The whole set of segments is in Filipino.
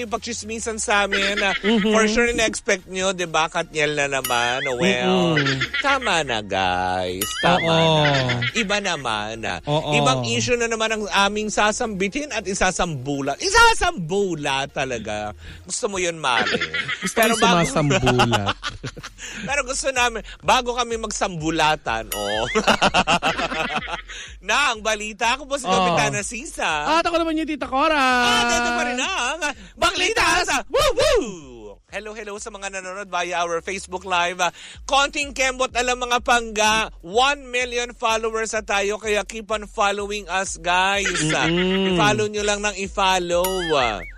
pagchismisan sa amin na for sure na-expect nyo, di ba? Katniel na naman. Well, tama na guys. Tama na. Iba naman. Ibang issue na naman ang aming sasambitin at isasambulat. Isasambulat talaga. Gusto mo yun, Mari? Pero sumasambulat. Pero gusto namin, bago kami magsambulatan, na ang balita, ako po si Kapitana Sisa. At ako naman yung Tita Cora. Dito pa rin ang balita sa Woo! Hello sa mga nanonood via our Facebook Live. Konting kembot alam mga pangga, 1 million followers na tayo, kaya keep on following us guys. I-follow nyo lang ng i-follow.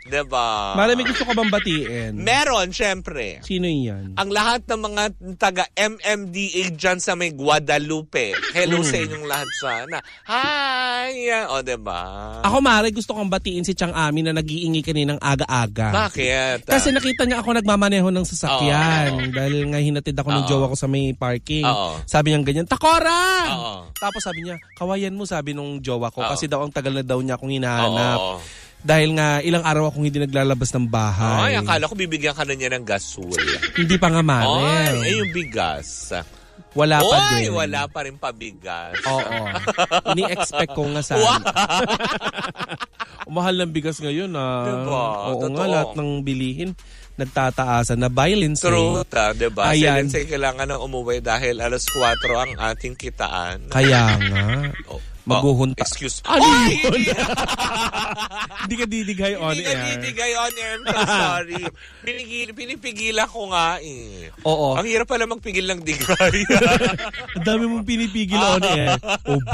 Diba? Mara, may gusto ka bang batiin? Meron, syempre. Sino yan? Ang lahat ng mga taga MMDA dyan sa may Guadalupe. Hello sa inyong lahat sana. Hi! Diba? Ako, Mara, gusto kong batiin si Chang Ami na nag-iingi kaninang aga-aga. Bakit? Kasi nakita niya ako nagmamaneho ng sasakyan. Dahil nga hinatid ako ng jowa ko sa may parking. Sabi niya ganyan, Takora! Tapos sabi niya, kawayan mo, sabi nung jowa ko. Kasi daw ang tagal na daw niya akong hinahanap. Dahil nga ilang araw akong hindi naglalabas ng bahay. Akala ko bibigyan ka na niya ng gasol. Hindi pa nga, Mare. Yung bigas. Wala pa din. Wala pa rin pabigas. Oo. Ini-expect ko nga sana. Mahal ng bigas ngayon. Diba? Oo nga, lahat ng bilihin nagtataasan na violence. True, diba? Ayan. Silence kailangan ng umuwi dahil 4:00 ang ating kitaan. Kaya nga. Maguhunta. Excuse. Hindi ka didigay on air. Hindi ka didigay on air. I'm so sorry. Pinipigilan ko nga Oo. Ang hirap pala magpigil ng digay. Ang dami mong pinipigil on air.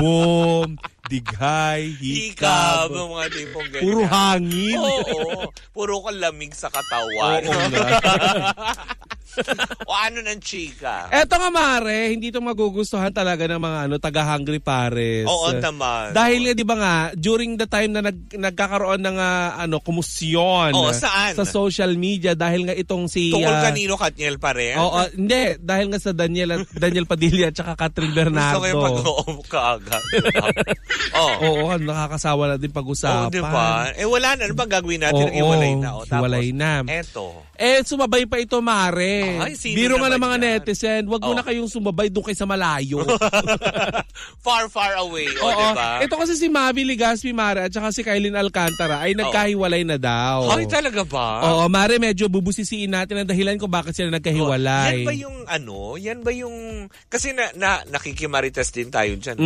Bom, digay, hikab. Mga tipong ganyan. Puro hangin. Oo. Puro ko lamig sa katawan. Oo nga. O ano ng chika? Eto nga, Mare, hindi ito magugustuhan talaga ng mga taga-Hungry Pares. Oo naman. Dahil di ba nga, during the time na nagkakaroon ng kumusyon saan? Sa social media, dahil nga itong si... Tungkol kanino, Katniel pa rin? Oo, hindi. Dahil nga sa Daniel Padilla at saka Catherine Bernardo. Gusto ko yung pag-oom ka agad. Oo, nakakasawa na din pag-usapan. Diba? Wala na. Ano ba gagawin natin? Iwalay na. Hiwalay na. Eto. Sumabay pa ito, Mare. Biro nga ng mga netizen, wag mo na kayong sumabay doon kay sa malayo. Far away. Diba? Ito kasi si Mavi Legaspi, Mare, at saka si Kylin Alcantara ay nagkahiwalay na daw. Ay, talaga ba? Oo, Mare, medyo bubusisiin natin ang dahilan kung bakit sila nagkahiwalay. Yan ba yung kasi nakikimarites din tayo dyan.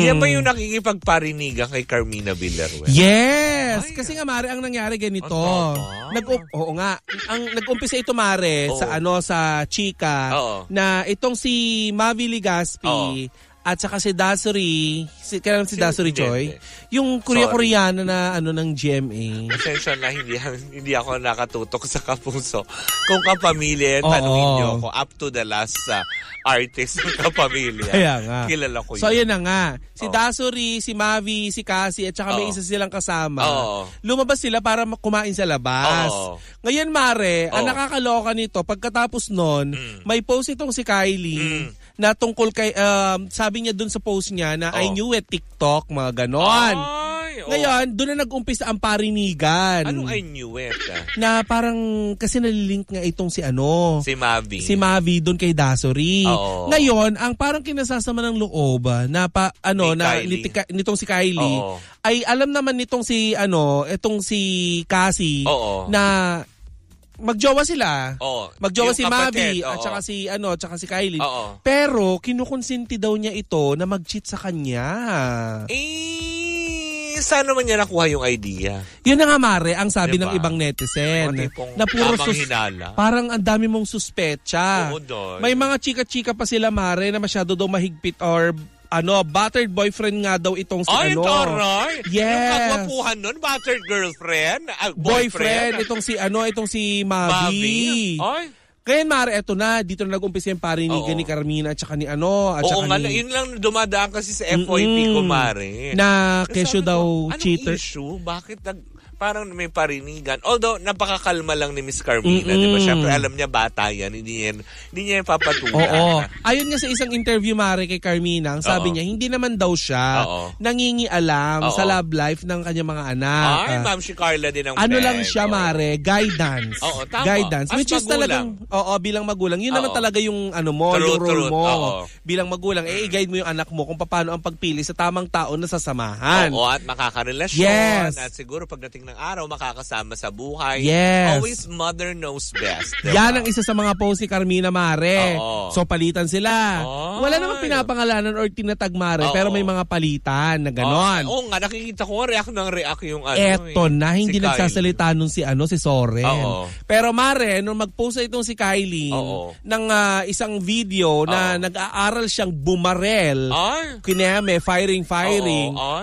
Yan ba yung nakikipagparinigan kay Carmina Villaruel? Yes! Kasi nga, Mare, ang nangyari ganito. Oo nga. Nag-umpisa ito, Mare, sa chika na itong si Mavi Legaspi at saka si Dasuri, si Dasuri Choi, yung Koreana na ng GMA. Pasensya na hindi ako nakatutok sa kapuso. Kung kapamilya, tanungin niyo ako up to the last artist ng kapamilya. Kaya nga. Kilala ko yun. So, yun na nga. Si Dasuri, si Mavi, si Cassie, at saka may isa silang kasama. Lumabas sila para kumain sa labas. Ngayon, Mare, ang nakakaloka nito, pagkatapos nun, may post itong si Kylie na tungkol kay, sabi niya dun sa post niya na I knew it, TikTok, mga ganon. Ngayon, doon na nag-umpisa ang parinigan. Anong I knew it? Na parang, kasi nalilink nga itong si Mavi. Si Mavi doon kay Dasuri. Ngayon, ang parang kinasasama ng loob na nitong si Kylie, ay alam naman nitong itong si Cassie na magjowa sila. Magjowa si Mavi at saka si Kylie. Pero kinukonsinti daw niya ito na mag-cheat sa kanya. Saan naman niya nakuha yung idea? Yun na nga, Mare, ang sabi ng ibang netizen. Na puro parang ang dami mong suspecha. May mga chika-chika pa sila, Mare, na masyado daw mahigpit or battered boyfriend nga daw itong si taray! Yes! Yung kagwapuhan nun, battered girlfriend? Boyfriend, itong si Mavi. Ay! Ngayon, Mare, eto na. Dito na nag-umpisa yung parinigan ni Carmina at saka ni at saka yun lang dumadaan kasi sa FYP ko, Mare. Na kesyo daw cheater. Anong issue? Bakit parang may parinigan. Although, napakakalma lang ni Miss Carmina, di ba? Siyempre, alam niya bata yan. Hindi niya papatulan. Oo. Ayun nga sa isang interview, Mare, kay Carmina, ang sabi niya, hindi naman daw siya nangingialam sa love life ng kanyang mga anak. Ay, ma'am, si Carla din ang ano lang siya, Mare, guidance. Oo, tama. Guidance. As Which is talagang, bilang magulang. Yun naman talaga yung yung role mo. Bilang magulang, i-guide mo yung anak mo kung paano ang pagpili sa tamang tao na sasamahan. Oo, at makakarelasyon. Yes. At siguro pagdating ng araw, makakasama sa buhay. Yes. Always mother knows best. Diba? Yan ang isa sa mga post ni Carmina, Mare. So, palitan sila. Wala namang pinapangalanan or tinatag, Mare, pero may mga palitan na ganon. Oo nga, nakikita ko, react yung Eto na, hindi si nagsasalita nun si Soren. Pero, Mare, nung mag-post itong si Kylie ng isang video na nag-aaral siyang bumarel, kineme, firing.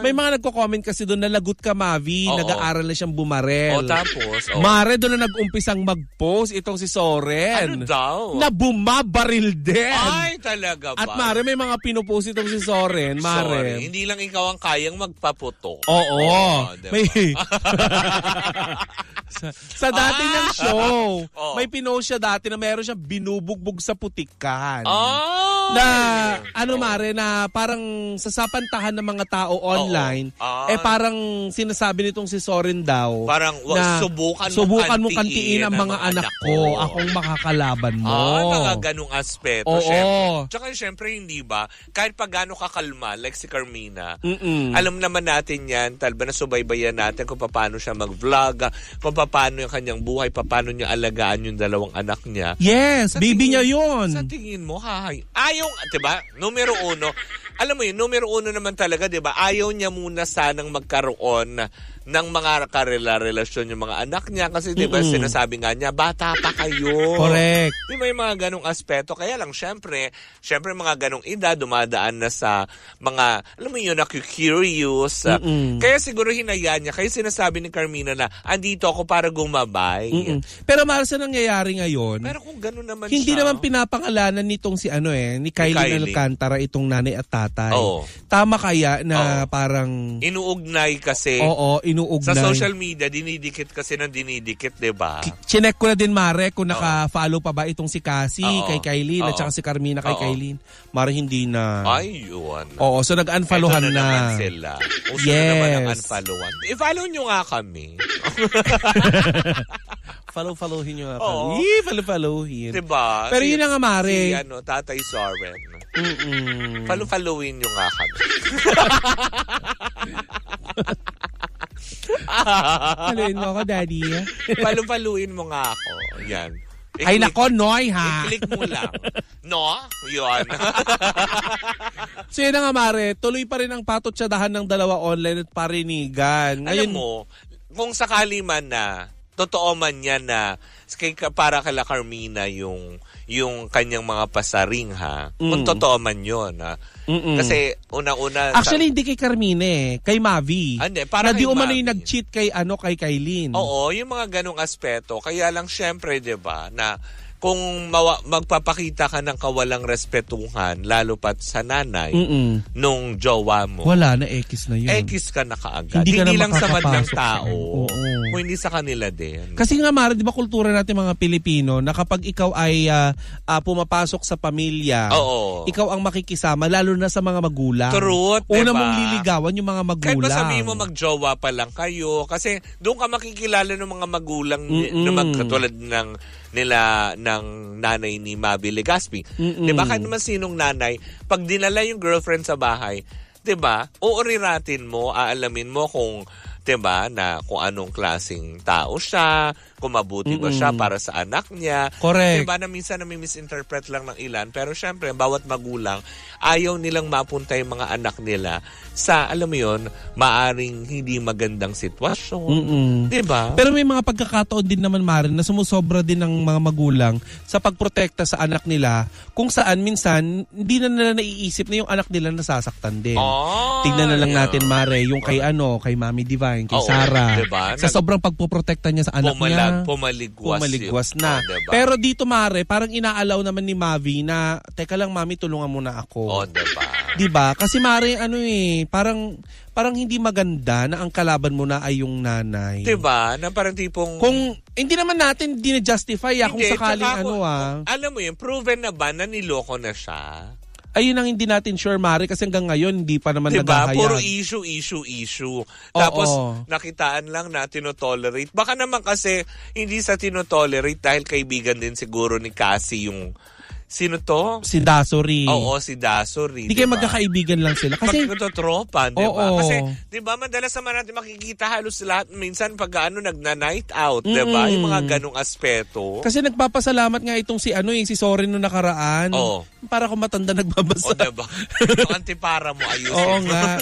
May mga nagko-comment kasi doon na lagot ka, Mavi, nag-aaral na siyang bumarel. Tapos? Mare, doon na nag-umpisang mag-post itong si Soren. Ano daw? Na bumabaril din. Ay, talaga ba? At Mare, may mga pinupost itong si Soren, Mare. Sorry, hindi lang ikaw ang kayang magpaputo. Oo. Diba? May... sa dati ng show, may pinost siya dati na meron siyang binubugbog sa putikan. Na, Mare, na parang sa sapantahan ng mga tao online, parang sinasabi nitong si Soren daw, parang na subukan mo kantiin ang mga anak ko. Akong makakalaban mo. Mga ganung aspeto. Tsaka syempre, hindi ba, kahit pa gano'ng kakalma, like si Carmina, alam naman natin yan, talba na subaybayan natin kung paano siya mag-vlog, kung paano yung kanyang buhay, paano niya alagaan yung dalawang anak niya. Yes, baby niya yun. Sa tingin mo, ayaw, diba, numero uno, alam mo yun, numero uno naman talaga, diba, ayaw niya muna sanang magkaroon ng mga karelasyon yung mga anak niya kasi diba sinasabi nga niya, bata pa kayo. Correct. Diba yung mga ganong aspeto, kaya lang syempre mga ganong edad dumadaan na sa mga, alam mo yun, curious. Kaya siguro hinayaan niya, kaya sinasabi ni Carmina na andito ako para gumabay. Pero Mara, sa nangyayari ngayon, pero kung gano'n naman hindi siya, naman pinapangalanan nitong si ni Kylie Alcantara, itong nanay at tatay. Tama kaya na parang inuugnay kasi. Inuugnay. Sa social media, dinidikit kasi ng dinidikit, diba? Chinek ko na din, Mare, kung naka-follow pa ba itong si Cassie kay Kylie at saka si Carmina kay Kylie. Mare, hindi na. Ay, yun. Oo, so nag-unfollowan na. Naman sila. Uso na naman ang unfollowan. I-follow nyo nga kami. Follow-followin nyo nga kami. Follow-followin. Diba? Pero yun na nga, Mare. Si Tatay Soren. Follow-followin nyo nga kami. Paluin mo ako, Daddy. Paluin mo nga ako. Yan. Ay nako, Noy, ha? I-click mo lang. No? Yun. So yun na nga, Mare. Tuloy pa rin ang patotsadahan ng dalawa online at parinigan. Ngayon, alam mo, kung sakali man na, totoo man yan na para kala Carmina yung kanyang mga pasaring, ha? Kung totoo man yun, ha? Kasi una-una... Actually, hindi kay Carmina kay Mavi. Para na di umano yung nag-cheat kay Kylie. Oo, yung mga ganong aspeto. Kaya lang syempre, diba, na kung magpapakita ka ng kawalang respetuhan, lalo pat sa nanay, nung jowa mo. Wala na, X na yun. X ka na kaagad. Hindi lang sa madlang tao. Kung hindi sa kanila din. Kasi nga, Mara, di ba kultura natin mga Pilipino, na kapag ikaw ay pumapasok sa pamilya, ikaw ang makikisama, lalo na sa mga magulang. Truth, Una diba? mong liligawan yung mga magulang. Kahit ba sabihin mo magjowa pa lang kayo, kasi doon ka makikilala ng mga magulang na magkatulad ng nanay ni Mavi Legaspi. Diba? Kahit naman sinong nanay, pag dinala yung girlfriend sa bahay, diba? Uuriratin mo, aalamin mo kung, diba, na kung anong klaseng tao siya, kung mabuti ba siya para sa anak niya. Correct. Diba na minsan nami-misinterpret lang ng ilan, pero syempre, bawat magulang, ayaw nilang mapunta yung mga anak nila sa, alam mo yun, maaring hindi magandang sitwasyon. Diba? Pero may mga pagkakataon din naman, Maren, na sumusobra din ng mga magulang sa pagprotekta sa anak nila, kung saan minsan, hindi na nila naiisip na yung anak nila nasasaktan din. Tignan na lang natin, Mare, yung kay Mami Divine, kay Sarah. Diba? Sa sobrang pagpoprotekta niya sa anak niya. pumaligwas na. Diba? Pero dito, Mare, parang inaalaw naman ni Mavi na, teka lang, Mami, tulungan muna ako. Diba? Diba? Kasi, Mare, parang hindi maganda na ang kalaban mo na ay yung nanay. Diba? Na parang tipong... Kung hindi naman natin dinajustify kung sakaling alam mo yun, proven na ba na niloko na siya? Ayun ang hindi natin sure, Mare, kasi hanggang ngayon hindi pa naman diba? naghahayag. Puro issue. Tapos nakitaan lang na tinotolerate. Baka naman kasi hindi sa tinotolerate dahil kaibigan din siguro ni Cassie yung... Sino to? Si Dasuri. Oo, si Dasuri. Di kayo magkakaibigan lang sila. Kasi magtotropa, di ba? Kasi, di ba, madalas naman natin makikita halos lahat, minsan pag nagna-night out, di ba? Yung mga ganong aspeto. Kasi nagpapasalamat nga itong si Soren no nakaraan. Para kung matanda nagbabasa. Di ba? Yung antipara mo, ayusin. Oo nga.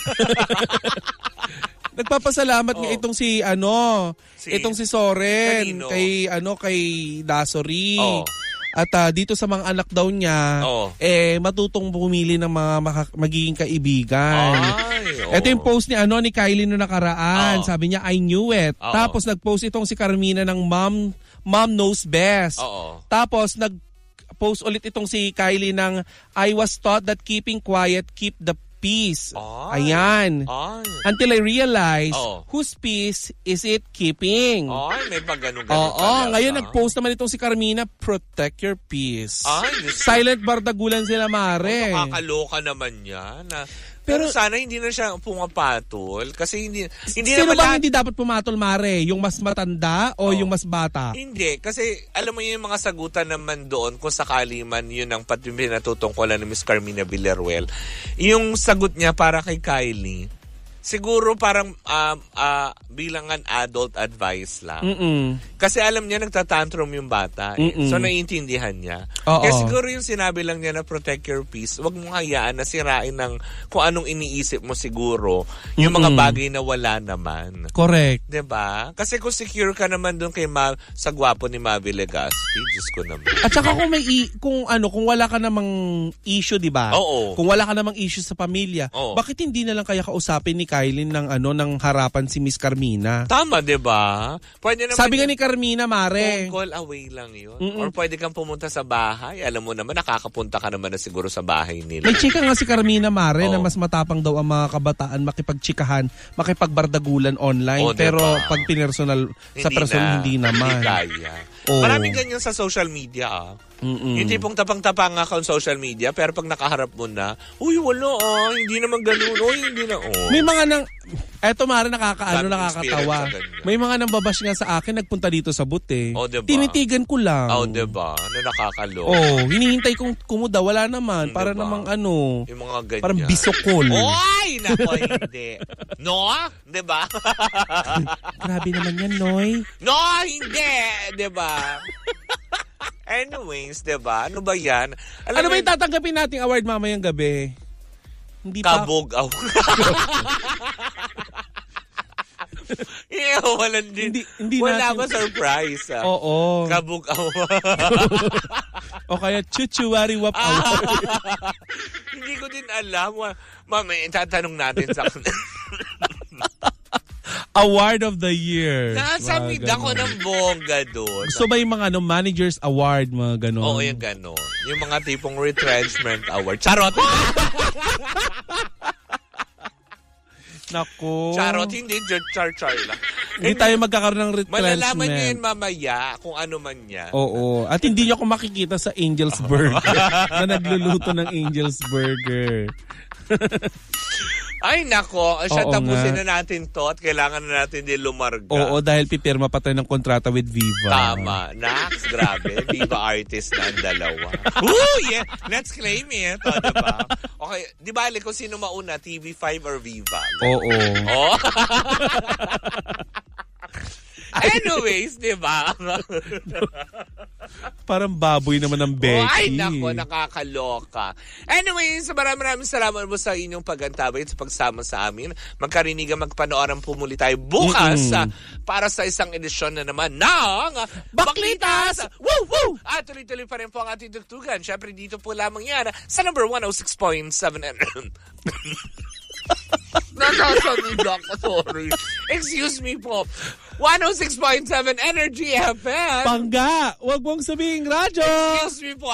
Nagpapasalamat nga itong itong si Soren kay Dasuri. At dito sa mga anak daw niya, matutong pumili ng mga magiging kaibigan. Ito yung post ni Kylie no nakaraan. Sabi niya, I knew it. Tapos nag-post itong si Carmina ng Mom Knows Best. Tapos nag-post ulit itong si Kylie ng I was taught that keeping quiet keep the peace. Ayan. Until I realized whose peace is it keeping? May pag-ganun. Ngayon nag-post naman itong si Carmina, protect your peace. Silent bardagulan sila, Mare. Nakakaloka naman yan. Pero sana hindi na siya pumapatol kasi hindi Sino bang hindi dapat pumatol, Mare? Yung mas matanda o yung mas bata? Hindi, kasi alam mo yung mga sagutan naman doon kung sakali man yun ang pinatutungkulan ni Miss Carmina Villaruel. Yung sagot niya para kay Kylie, siguro parang bilang an adult advice lang. Kasi alam niya nagtatantrum yung bata. So naiintindihan niya. Kaya siguro yung sinabi lang niya na protect your peace, wag mong hayaan na sirain ng kung anong iniisip mo siguro yung mga bagay na wala naman. Correct. 'Di ba? Kasi kung secure ka naman doon kay sa gwapo ni Mavi Legaspi, Diyos ko naman. At saka kung wala ka namang issue, 'di ba? Kung wala ka namang issue sa pamilya, bakit hindi na lang kaya kausapin ni Kylie ng harapan si Miss Carmina? Tama, 'di ba? Pwede naman. Sabi nga ni Carmina, Mare, phone call away lang 'yun. Or pwede kang pumunta sa bahay. Alam mo naman, nakakapunta ka naman na siguro sa bahay nila. May chika nga si Carmina, Mare, na mas matapang daw ang mga kabataan makipagchikahan, makipagbardagulan online. Pero pag pinersonal, sa personal, hindi naman. Hindi kaya. Maraming ganyan sa social media. Yung tipong tapang-tapang nga ka on social media, pero pag nakaharap mo na, uy, wala hindi naman ganun, hindi na, May mga eto, Mare, nakakatawa. May mga nang babash nga sa akin, nagpunta dito sa Butte. Diba? Tinitigan ko lang. Diba? Na nakakalo. Hinihintay kong kumuda, wala naman. Para diba? Namang yung mga ganyan. Parang bisokol. Oy! Nako, hindi. No? Diba? Grabe naman yan, Noy. No, hindi! Diba? Anyways, diba? Ano ba yan? Ano ba yung tatanggapin nating award mamayang gabi? Hindi Kabugaw. Walang din. Hindi wala natin. ba surprise? Oo. Kabugaw. O kaya chuchuwari-wap award. Hindi ko din alam. Mama, tatanong natin sa Award of the Year. Nasamid ako ng bongga doon. Gusto ba yung mga Managers Award, mga gano'n? Oo, yung gano'n. Yung mga tipong retrenchment award. Charot! Naku. Charot, hindi. Char lang. Hindi tayo magkakaroon ng retrenchment. Malalaman nyo yun mamaya kung ano man yan. Oo. At hindi nyo ako makikita sa Angel's Burger na nagluluto ng Angel's Burger. Ay, nako. Tapusin na natin to at kailangan na natin din lumarga. Oo, dahil pipirma pa tayo ng kontrata with Viva. Tama. Nax, grabe. Viva artist na ang dalawa. Woo! Yeah! Let's claim it. Diba? Okay. Di ba, kung sino mauna, TV5 or Viva? Oo. Anyways, di ba? Parang baboy naman ang Becky. Ay, nako, nakakaloka. Anyways, maraming salamat po sa inyong pagantabay at sa pagsama sa amin. Magkarinigan, magpanooran po muli tayo bukas para sa isang edisyon na naman ng Baklitas! Woo! Woo! At tuloy-tuloy pa rin po ang ating tugtugan. Siyempre, dito po lamang yan sa number 106.7. Nakasamid Nabula ko, sorry. Excuse me po. 106.7 Energy FM. Pangga, wag mong sabihing radyo. Excuse me po